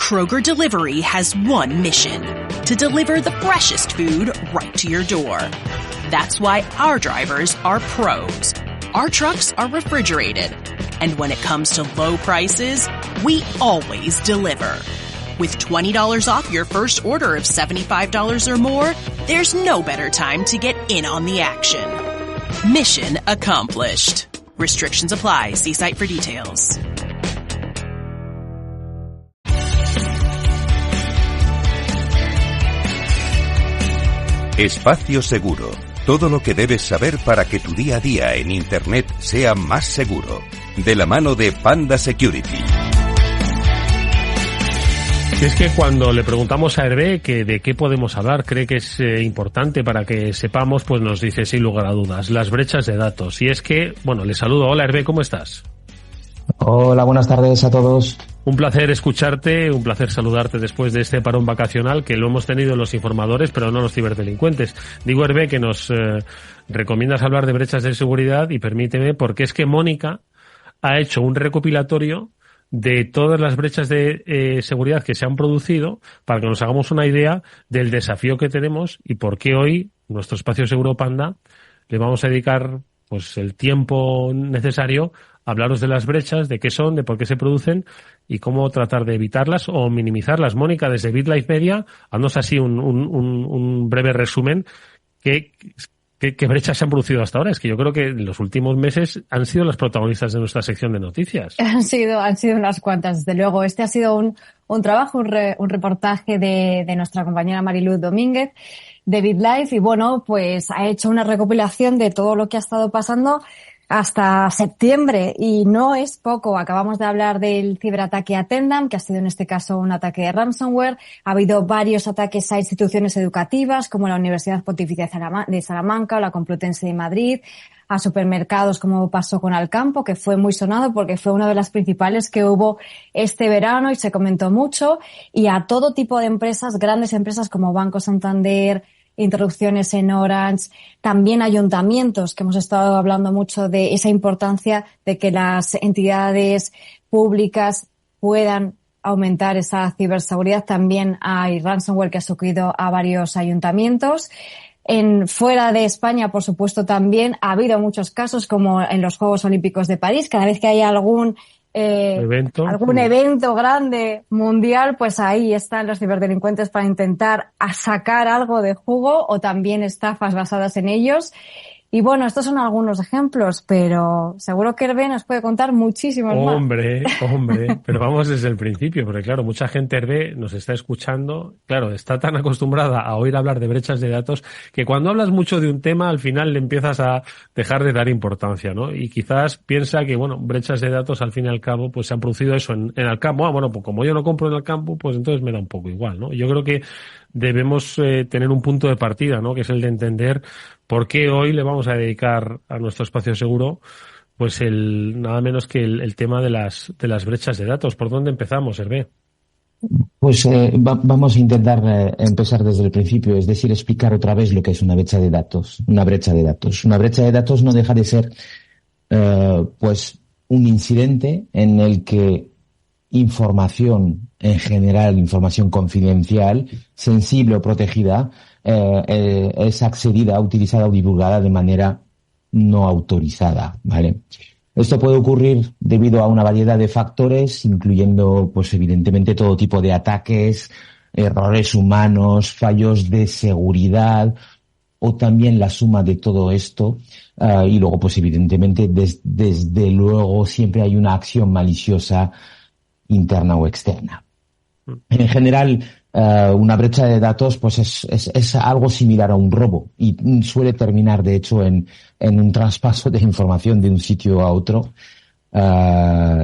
Kroger Delivery has one mission: to deliver the freshest food right to your door. That's why our drivers are pros. Our trucks are refrigerated. And when it comes to low prices, we always deliver. With $20 off your first order of $75 or more, there's no better time to get in on the action. Mission accomplished. Restrictions apply. See site for details. Espacio Seguro. Todo lo que debes saber para que tu día a día en Internet sea más seguro. De la mano de Panda Security. Es que cuando le preguntamos a Hervé que de qué podemos hablar, cree que es importante para que sepamos, pues nos dice sin lugar a dudas, las brechas de datos. Y es que, bueno, le saludo. Hola Hervé, ¿cómo estás? Hola, buenas tardes a todos. Un placer escucharte, un placer saludarte después de este parón vacacional que lo hemos tenido los informadores, pero no los ciberdelincuentes. Digo, Hervé, que nos recomiendas hablar de brechas de seguridad y permíteme, porque es que Mónica ha hecho un recopilatorio de todas las brechas de seguridad que se han producido para que nos hagamos una idea del desafío que tenemos y por qué hoy, nuestro Espacio Seguro Panda, le vamos a dedicar pues el tiempo necesario a hablaros de las brechas, de qué son, de por qué se producen y cómo tratar de evitarlas o minimizarlas. Mónica, desde BitLife Media, haznos así un breve resumen. ¿Qué brechas se han producido hasta ahora? Es que yo creo que en los últimos meses han sido las protagonistas de nuestra sección de noticias. Han sido unas cuantas, desde luego. Este ha sido un trabajo, un reportaje de nuestra compañera Mariluz Domínguez de BitLife y bueno, pues ha hecho una recopilación de todo lo que ha estado pasando hasta septiembre y no es poco. Acabamos de hablar del ciberataque a Tendam, que ha sido en este caso un ataque de ransomware. Ha habido varios ataques a instituciones educativas como la Universidad Pontificia de Salamanca o la Complutense de Madrid, a supermercados como pasó con Alcampo, que fue muy sonado porque fue una de las principales que hubo este verano y se comentó mucho, y a todo tipo de empresas, grandes empresas como Banco Santander, interrupciones en Orange, también ayuntamientos, que hemos estado hablando mucho de esa importancia de que las entidades públicas puedan aumentar esa ciberseguridad. También hay ransomware que ha sucedido a varios ayuntamientos. Fuera de España, por supuesto, también ha habido muchos casos, como en los Juegos Olímpicos de París. Cada vez que hay algún evento grande mundial, pues ahí están los ciberdelincuentes para intentar sacar algo de jugo o también estafas basadas en ellos. Y bueno, estos son algunos ejemplos, pero seguro que Hervé nos puede contar muchísimos más. Hombre, pero vamos desde el principio, porque claro, mucha gente, Hervé, nos está escuchando, claro, está tan acostumbrada a oír hablar de brechas de datos que cuando hablas mucho de un tema, al final le empiezas a dejar de dar importancia, ¿no? Y quizás piensa que, bueno, brechas de datos, al fin y al cabo, pues se han producido eso en Alcampo. Bueno, pues como yo no compro en Alcampo, pues entonces me da un poco igual, ¿no? Yo creo que debemos tener un punto de partida, ¿no? Que es el de entender por qué hoy le vamos a dedicar a nuestro espacio seguro pues nada menos que el tema de las brechas de datos. ¿Por dónde empezamos, Hervé? Pues vamos a intentar empezar desde el principio, es decir, explicar otra vez lo que es una brecha de datos. Una brecha de datos. Una brecha de datos no deja de ser pues un incidente en el que información en general, información confidencial, sensible o protegida, es accedida, utilizada o divulgada de manera no autorizada, ¿vale? Esto puede ocurrir debido a una variedad de factores, incluyendo, pues evidentemente, todo tipo de ataques, errores humanos, fallos de seguridad, o también la suma de todo esto, y luego, pues evidentemente, desde luego, siempre hay una acción maliciosa interna o externa. En general, una brecha de datos pues es algo similar a un robo y suele terminar, de hecho, en un traspaso de información de un sitio a otro.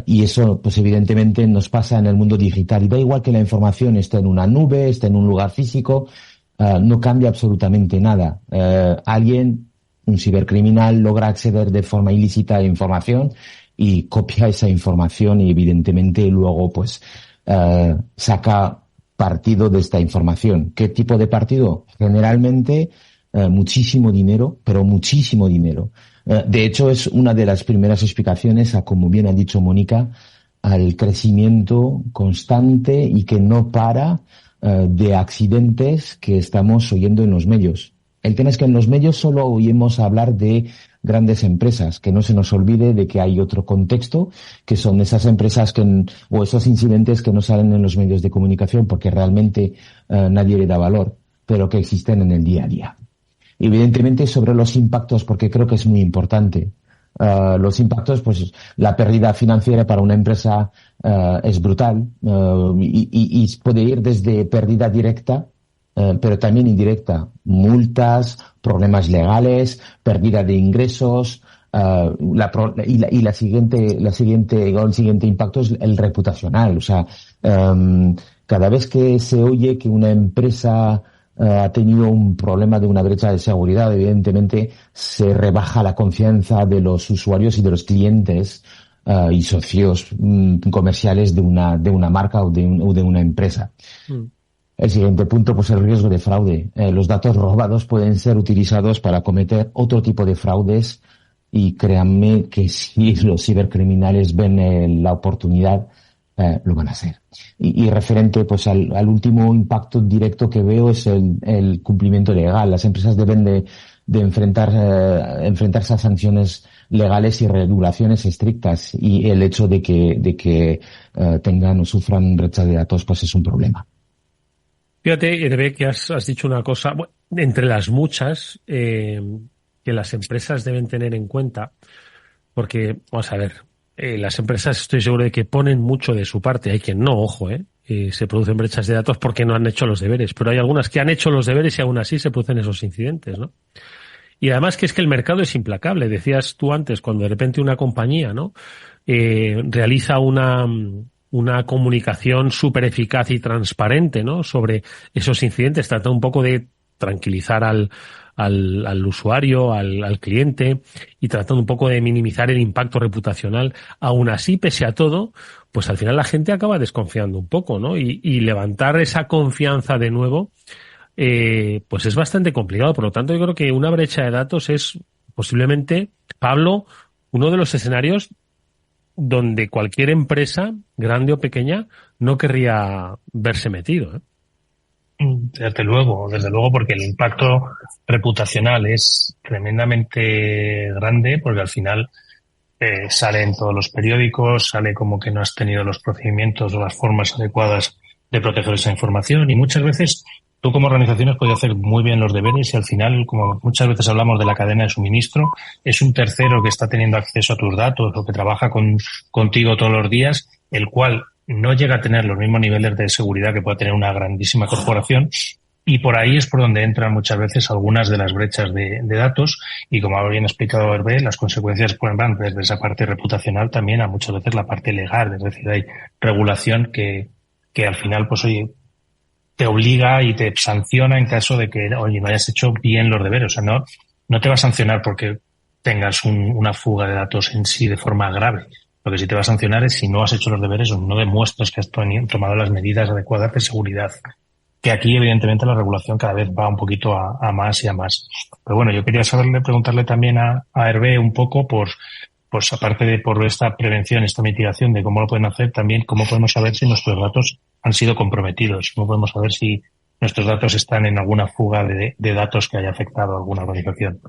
Y eso, pues evidentemente, nos pasa en el mundo digital. Y da igual que la información esté en una nube, esté en un lugar físico, no cambia absolutamente nada. Alguien, un cibercriminal, logra acceder de forma ilícita a información y copia esa información y evidentemente luego pues saca partido de esta información. ¿Qué tipo de partido? Generalmente muchísimo dinero, pero muchísimo dinero. De hecho, es una de las primeras explicaciones a, como bien ha dicho Mónica, al crecimiento constante y que no para de accidentes que estamos oyendo en los medios. El tema es que en los medios solo oímos hablar de grandes empresas, que no se nos olvide de que hay otro contexto, que son esas empresas o esos incidentes que no salen en los medios de comunicación porque realmente nadie le da valor, pero que existen en el día a día. Evidentemente sobre los impactos, porque creo que es muy importante. Los impactos, pues la pérdida financiera para una empresa es brutal y puede ir desde pérdida directa, pero también indirecta, multas, problemas legales, pérdida de ingresos, el siguiente impacto es el reputacional. O sea, cada vez que se oye que una empresa ha tenido un problema de una brecha de seguridad, evidentemente se rebaja la confianza de los usuarios y de los clientes y socios comerciales de una marca o de una empresa. El siguiente punto, pues el riesgo de fraude. Los datos robados pueden ser utilizados para cometer otro tipo de fraudes y créanme que si los cibercriminales ven la oportunidad, lo van a hacer. Y referente pues al último impacto directo que veo es el cumplimiento legal. Las empresas deben de enfrentarse a sanciones legales y regulaciones estrictas, y el hecho de que tengan o sufran brecha de datos pues es un problema. Fíjate, Hervé, que has dicho una cosa, bueno, entre las muchas que las empresas deben tener en cuenta, porque, vamos a ver, las empresas estoy seguro de que ponen mucho de su parte. Hay quien no, ojo, se producen brechas de datos porque no han hecho los deberes, pero hay algunas que han hecho los deberes y aún así se producen esos incidentes, ¿no? Y además que es que el mercado es implacable. Decías tú antes, cuando de repente una compañía, ¿no? Realiza una comunicación súper eficaz y transparente, ¿no? Sobre esos incidentes, trata un poco de tranquilizar al usuario, al cliente, y tratando un poco de minimizar el impacto reputacional. Aún así, pese a todo, pues al final la gente acaba desconfiando un poco, ¿no? Y levantar esa confianza de nuevo, pues es bastante complicado. Por lo tanto, yo creo que una brecha de datos es posiblemente, Pablo, uno de los escenarios donde cualquier empresa, grande o pequeña, no querría verse metido, ¿eh? Desde luego, porque el impacto reputacional es tremendamente grande, porque al final sale en todos los periódicos, sale como que no has tenido los procedimientos o las formas adecuadas de proteger esa información, y muchas veces tú como organización has podido hacer muy bien los deberes y al final, como muchas veces hablamos de la cadena de suministro, es un tercero que está teniendo acceso a tus datos o que trabaja contigo todos los días, el cual no llega a tener los mismos niveles de seguridad que puede tener una grandísima corporación, y por ahí es por donde entran muchas veces algunas de las brechas de datos, y como ha bien explicado Hervé, las consecuencias pueden van desde esa parte reputacional también a muchas veces la parte legal, es decir, hay regulación que al final pues oye, te obliga y te sanciona en caso de que oye no hayas hecho bien los deberes. O sea, no te va a sancionar porque tengas una fuga de datos en sí de forma grave. Lo que sí te va a sancionar es si no has hecho los deberes o no demuestras que has tomado las medidas adecuadas de seguridad. Que aquí, evidentemente, la regulación cada vez va un poquito a más y a más. Pero bueno, yo quería preguntarle también a Hervé un poco pues aparte de por esta prevención, esta mitigación de cómo lo pueden hacer, también cómo podemos saber si nuestros datos han sido comprometidos, cómo podemos saber si nuestros datos están en alguna fuga de datos que haya afectado a alguna organización.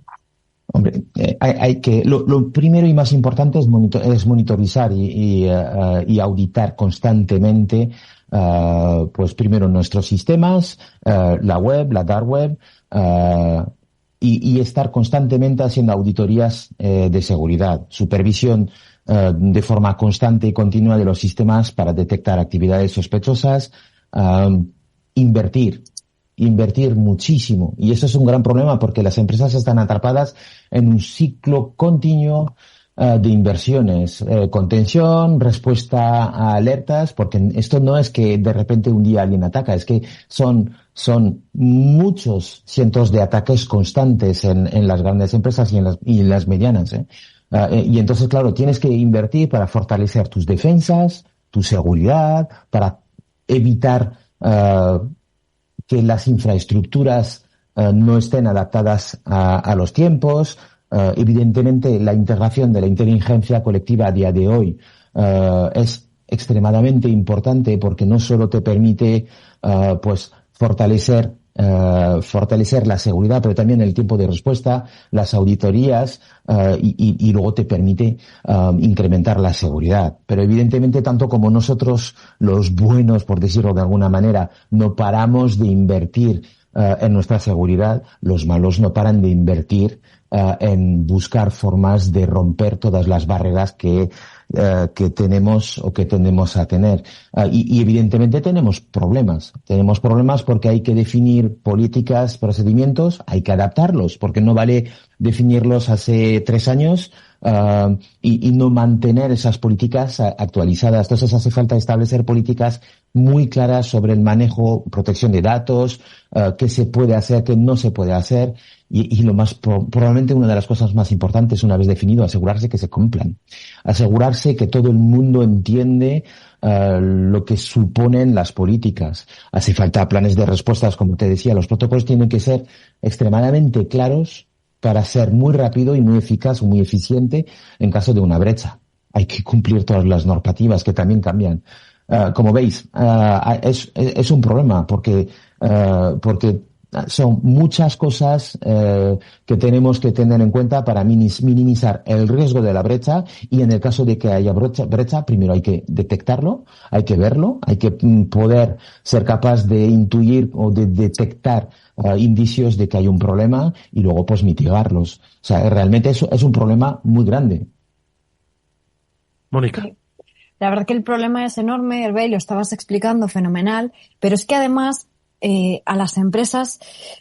Hombre, hay que lo primero y más importante es monitorizar y auditar constantemente, pues primero nuestros sistemas, la web, la dark web, y estar constantemente haciendo auditorías de seguridad, supervisión de forma constante y continua de los sistemas para detectar actividades sospechosas, invertir muchísimo. Y eso es un gran problema porque las empresas están atrapadas en un ciclo continuo de inversiones, contención, respuesta a alertas, porque esto no es que de repente un día alguien ataca, es que son muchos cientos de ataques constantes en las grandes empresas y en las medianas, y entonces, claro, tienes que invertir para fortalecer tus defensas, tu seguridad, para evitar que las infraestructuras no estén adaptadas a los tiempos. Evidentemente, la integración de la inteligencia colectiva a día de hoy es extremadamente importante porque no solo te permite pues fortalecer la seguridad, pero también el tiempo de respuesta, las auditorías y luego te permite incrementar la seguridad. Pero evidentemente, tanto como nosotros, los buenos, por decirlo de alguna manera, no paramos de invertir en nuestra seguridad, los malos no paran de invertir en buscar formas de romper todas las barreras que tenemos o que tendemos a tener. Y evidentemente tenemos problemas. Tenemos problemas porque hay que definir políticas, procedimientos, hay que adaptarlos, porque no vale definirlos hace 3 años y no mantener esas políticas actualizadas. Entonces hace falta establecer políticas muy claras sobre el manejo, protección de datos, qué se puede hacer, qué no se puede hacer. Y lo más, probablemente una de las cosas más importantes, una vez definido, asegurarse que se cumplan. Asegurarse que todo el mundo entiende lo que suponen las políticas. Hace falta planes de respuestas, como te decía, los protocolos tienen que ser extremadamente claros para ser muy rápido y muy eficaz o muy eficiente en caso de una brecha. Hay que cumplir todas las normativas que también cambian. Como veis, es un problema porque son muchas cosas que tenemos que tener en cuenta para minimizar el riesgo de la brecha, y en el caso de que haya brecha, primero hay que detectarlo, hay que verlo, hay que poder ser capaz de intuir o de detectar indicios de que hay un problema y luego pues mitigarlos. O sea, realmente eso es un problema muy grande. Mónica. La verdad que el problema es enorme, Hervé, lo estabas explicando fenomenal, pero es que además a las empresas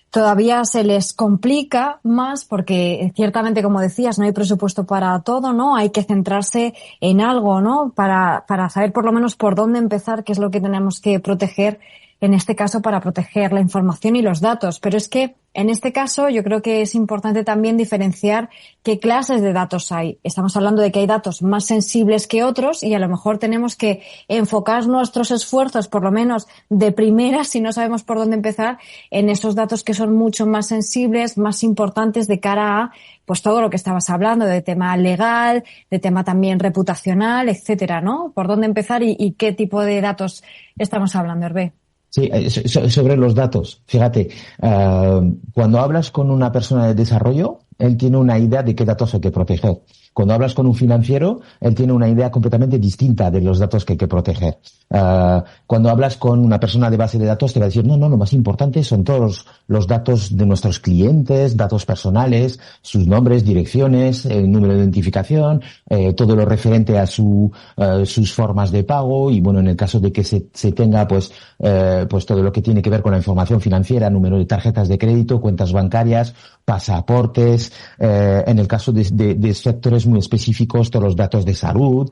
todavía se les complica más porque ciertamente, como decías, no hay presupuesto para todo, ¿no? Hay que centrarse en algo, ¿no? Para saber por lo menos por dónde empezar, qué es lo que tenemos que proteger, en este caso para proteger la información y los datos. Pero es que en este caso yo creo que es importante también diferenciar qué clases de datos hay. Estamos hablando de que hay datos más sensibles que otros y a lo mejor tenemos que enfocar nuestros esfuerzos, por lo menos de primera, si no sabemos por dónde empezar, en esos datos que son mucho más sensibles, más importantes de cara a pues todo lo que estabas hablando, de tema legal, de tema también reputacional, etcétera, ¿no? ¿Por dónde empezar y qué tipo de datos estamos hablando, Hervé? Sí, sobre los datos. Fíjate, cuando hablas con una persona de desarrollo, él tiene una idea de qué datos hay que proteger. Cuando hablas con un financiero, él tiene una idea completamente distinta de los datos que hay que proteger. Cuando hablas con una persona de base de datos, te va a decir, no, lo más importante son todos los datos de nuestros clientes, datos personales, sus nombres, direcciones, el número de identificación, todo lo referente a sus formas de pago y, bueno, en el caso de que se tenga, pues todo lo que tiene que ver con la información financiera, número de tarjetas de crédito, cuentas bancarias, pasaportes, en el caso de sectores muy específicos, todos los datos de salud,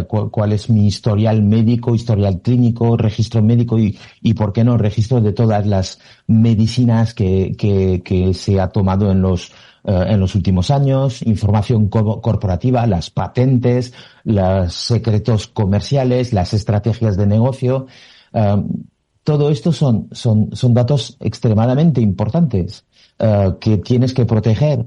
cuál es mi historial médico, historial clínico, registro médico y por qué no, registro de todas las medicinas que se ha tomado en los últimos años, información corporativa, las patentes, los secretos comerciales, las estrategias de negocio. Todo esto son datos extremadamente importantes que tienes que proteger,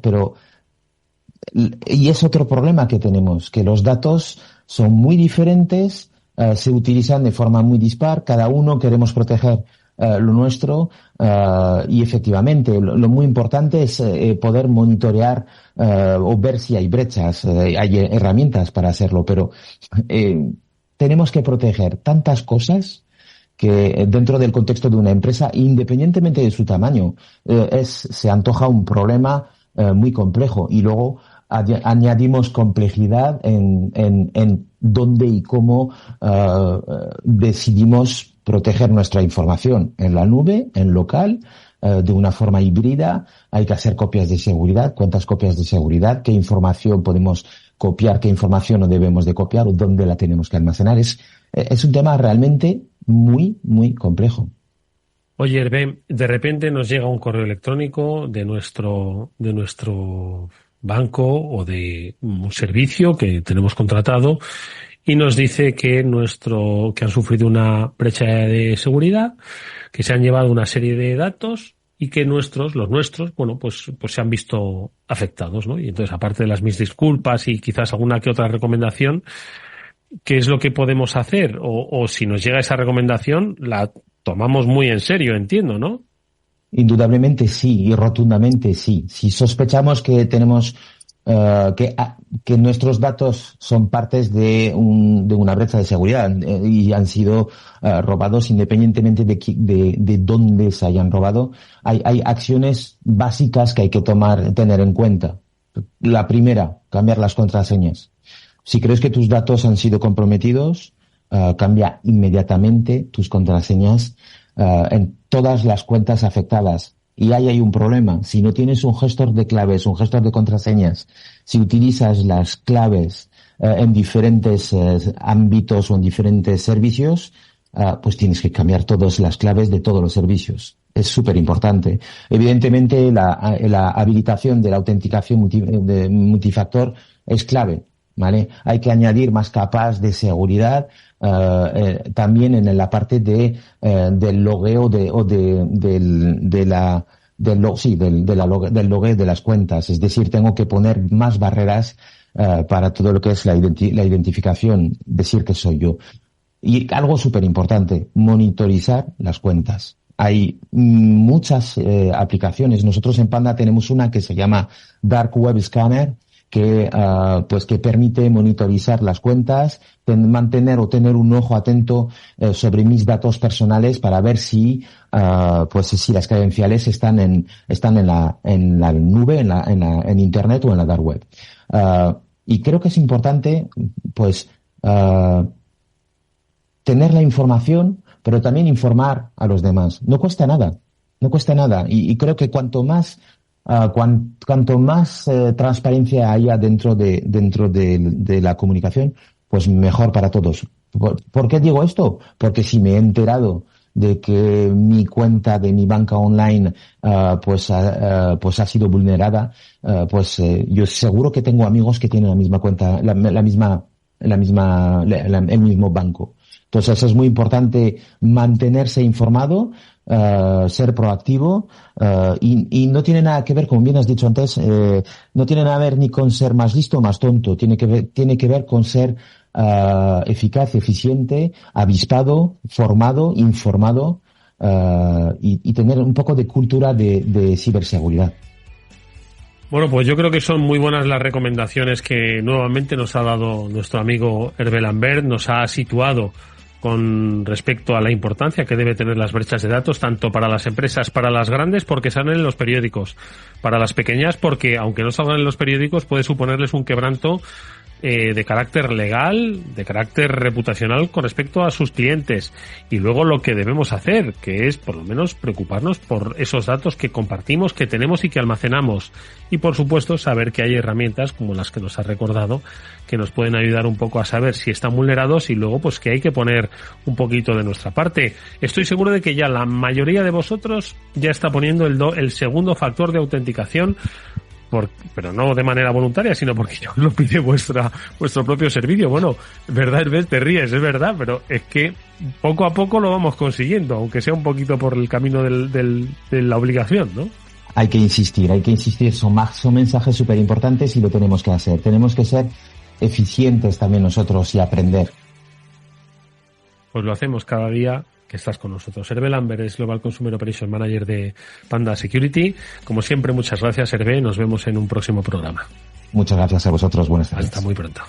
y es otro problema que tenemos, que los datos son muy diferentes, se utilizan de forma muy dispar, cada uno queremos proteger lo nuestro, y efectivamente lo muy importante es poder monitorear o ver si hay brechas, hay herramientas para hacerlo, pero tenemos que proteger tantas cosas que dentro del contexto de una empresa, independientemente de su tamaño, se antoja un problema muy complejo, y luego añadimos complejidad en dónde y cómo decidimos proteger nuestra información, en la nube, en local, de una forma híbrida. Hay que hacer copias de seguridad, cuántas copias de seguridad, qué información podemos copiar, qué información no debemos de copiar o dónde la tenemos que almacenar. Es un tema realmente muy, muy complejo. Oye, Hervé, de repente nos llega un correo electrónico de nuestro banco o de un servicio que tenemos contratado y nos dice que han sufrido una brecha de seguridad, que se han llevado una serie de datos y que los nuestros, bueno, pues se han visto afectados, ¿no? Y entonces, aparte de mis disculpas y quizás alguna que otra recomendación, qué es lo que podemos hacer, o si nos llega esa recomendación, la tomamos muy en serio, entiendo, ¿no? Indudablemente sí, y rotundamente sí. Si sospechamos que tenemos que nuestros datos son partes de una brecha de seguridad y han sido robados independientemente de dónde se hayan robado, hay acciones básicas que hay que tener en cuenta. La primera, cambiar las contraseñas. Si crees que tus datos han sido comprometidos, cambia inmediatamente tus contraseñas en todas las cuentas afectadas. Y ahí hay un problema. Si no tienes un gestor de claves, un gestor de contraseñas, si utilizas las claves en diferentes ámbitos o en diferentes servicios, pues tienes que cambiar todas las claves de todos los servicios. Es súper importante. Evidentemente, la habilitación de la autenticación multifactor es clave, ¿vale? Hay que añadir más capas de seguridad también en la parte del logueo del logueo de las cuentas. Es decir, tengo que poner más barreras para todo lo que es la identificación, decir que soy yo. Y algo súper importante, monitorizar las cuentas. Hay muchas aplicaciones. Nosotros en Panda tenemos una que se llama Dark Web Scanner, que permite monitorizar las cuentas, mantener o tener un ojo atento sobre mis datos personales para ver si las credenciales están en la nube, en internet o en la dark web. Y creo que es importante, tener la información, pero también informar a los demás. No cuesta nada. Y creo que cuanto más transparencia haya dentro de la comunicación, pues mejor para todos. ¿Por qué digo esto? Porque si me he enterado de que mi cuenta de mi banca online ha sido vulnerada, yo seguro que tengo amigos que tienen la misma cuenta, el mismo banco. Entonces es muy importante mantenerse informado, ser proactivo, y no tiene nada que ver, como bien has dicho antes, no tiene nada que ver ni con ser más listo o más tonto, tiene que ver con ser eficaz, eficiente, avispado, formado, informado, y tener un poco de cultura de ciberseguridad. Bueno, pues yo creo que son muy buenas las recomendaciones que nuevamente nos ha dado nuestro amigo Hervé Lambert, nos ha situado con respecto a la importancia que debe tener las brechas de datos, tanto para las empresas, para las grandes, porque salen en los periódicos, para las pequeñas, porque aunque no salgan en los periódicos, puede suponerles un quebranto de carácter legal, de carácter reputacional con respecto a sus clientes. Y luego lo que debemos hacer, que es por lo menos preocuparnos por esos datos que compartimos, que tenemos y que almacenamos. Y por supuesto saber que hay herramientas como las que nos ha recordado, que nos pueden ayudar un poco a saber si están vulnerados y luego pues que hay que poner un poquito de nuestra parte. Estoy seguro de que ya la mayoría de vosotros ya está poniendo el segundo factor de autenticación, pero no de manera voluntaria, sino porque ya lo pide vuestro propio servicio. Bueno, verdad, Hervé, te ríes, es verdad, pero es que poco a poco lo vamos consiguiendo, aunque sea un poquito por el camino de la obligación, ¿no? Hay que insistir, son mensajes súper importantes y lo tenemos que hacer. Tenemos que ser eficientes también nosotros y aprender. Pues lo hacemos cada día que estás con nosotros. Hervé Lambert es Global Consumer Operations Manager de Panda Security. Como siempre, muchas gracias, Hervé. Nos vemos en un próximo programa. Muchas gracias a vosotros. Buenas tardes. Hasta muy pronto.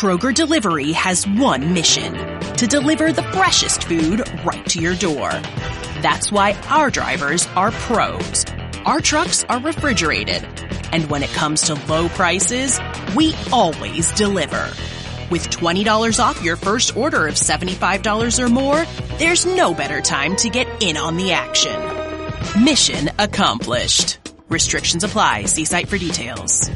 Kroger Delivery has one mission: to deliver the freshest food right to your door. That's why our drivers are pros. Our trucks are refrigerated. And when it comes to low prices, we always deliver. With $20 off your first order of $75 or more, there's no better time to get in on the action. Mission accomplished. Restrictions apply. See site for details.